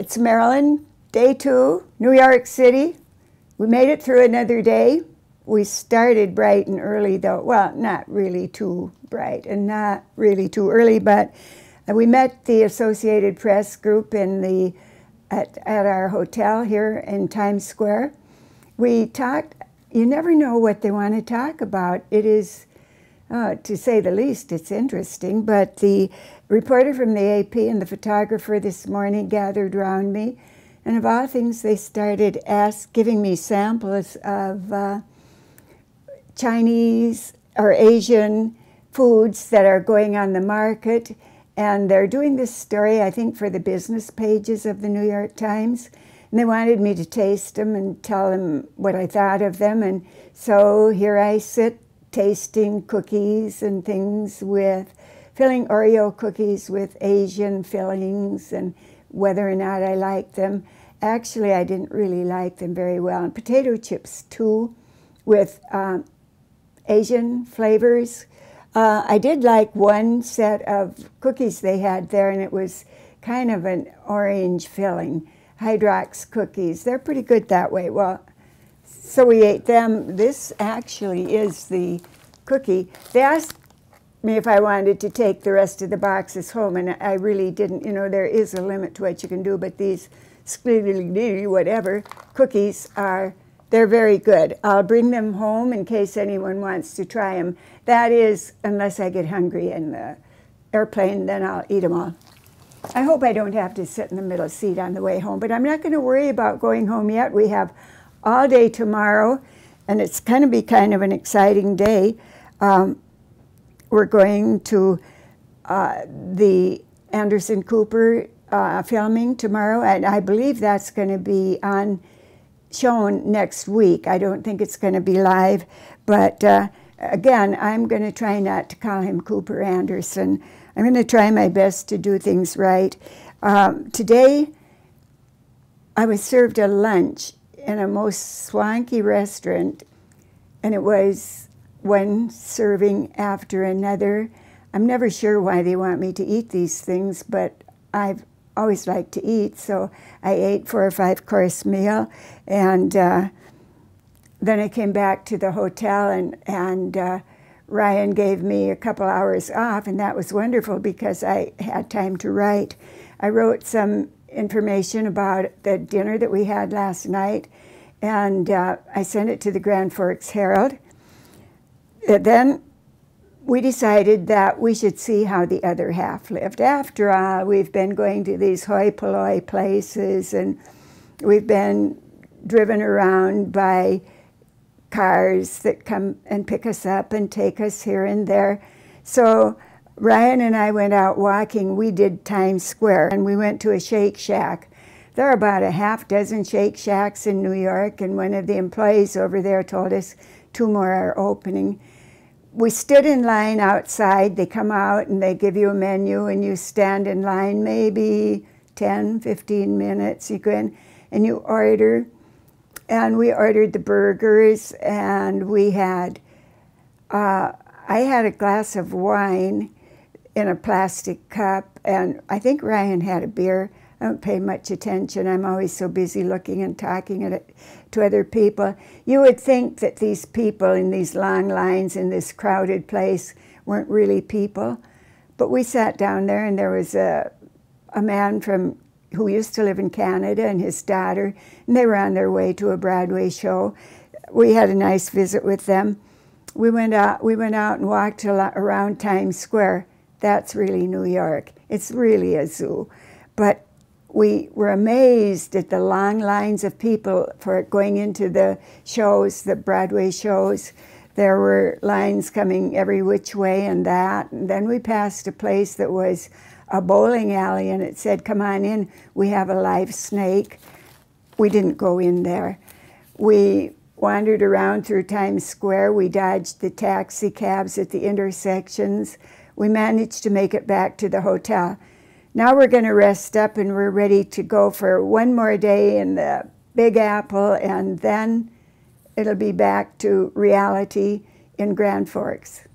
It's Marilyn, day 2, New York City. We made it through another day. We started bright and early though. Well, not really too bright and not really too early, but we met the Associated Press group in at our hotel here in Times Square. We talked, you never know what they want to talk about. It is, to say the least, it's interesting, but the reporter from the AP and the photographer this morning gathered around me, and of all things they started giving me samples of Chinese or Asian foods that are going on the market, and they're doing this story, I think, for the business pages of the New York Times, and they wanted me to taste them and tell them what I thought of them, and so here I sit tasting cookies and things filling Oreo cookies with Asian fillings and whether or not I like them. Actually, I didn't really like them very well. And potato chips, too, with Asian flavors. I did like one set of cookies they had there, and it was kind of an orange filling, Hydrox cookies. They're pretty good that way. Well, so we ate them. This actually is the cookie. They asked me if I wanted to take the rest of the boxes home, and I really didn't. You know, there is a limit to what you can do, but these whatever cookies they're very good. I'll bring them home in case anyone wants to try them. That is, unless I get hungry in the airplane, then I'll eat them all. I hope I don't have to sit in the middle seat on the way home, but I'm not going to worry about going home yet. We have all day tomorrow, and it's going to be kind of an exciting day. We're going to the Anderson Cooper filming tomorrow, and I believe that's going to be shown next week. I don't think it's going to be live, but again, I'm going to try not to call him Cooper Anderson. I'm going to try my best to do things right. Today, I was served a lunch in a most swanky restaurant, and it was one serving after another. I'm never sure why they want me to eat these things, but I've always liked to eat, so I ate 4 or 5 course meal, and then I came back to the hotel, and Ryan gave me a couple hours off, and that was wonderful because I had time to write. I wrote some information about the dinner that we had last night, and I sent it to the Grand Forks Herald. Then we decided that we should see how the other half lived. After all, we've been going to these hoi polloi places, and we've been driven around by cars that come and pick us up and take us here and there. So Ryan and I went out walking. We did Times Square, and we went to a Shake Shack. There are about a half-dozen Shake Shacks in New York, and one of the employees over there told us 2 more are opening. We stood in line outside. They come out and they give you a menu, and you stand in line maybe 10, 15 minutes. You go in and you order. And we ordered the burgers, and we had, I had a glass of wine in a plastic cup, and I think Ryan had a beer. I don't pay much attention. I'm always so busy looking and talking to other people. You would think that these people in these long lines in this crowded place weren't really people. But we sat down there, and there was a man who used to live in Canada and his daughter, and they were on their way to a Broadway show. We had a nice visit with them. We went out and walked around Times Square. That's really New York. It's really a zoo. But we were amazed at the long lines of people for going into the shows, the Broadway shows. There were lines coming every which way and that. And then we passed a place that was a bowling alley, and it said, "Come on in, we have a live snake." We didn't go in there. We wandered around through Times Square. We dodged the taxi cabs at the intersections. We managed to make it back to the hotel. Now we're going to rest up, and we're ready to go for one more day in the Big Apple, and then it'll be back to reality in Grand Forks.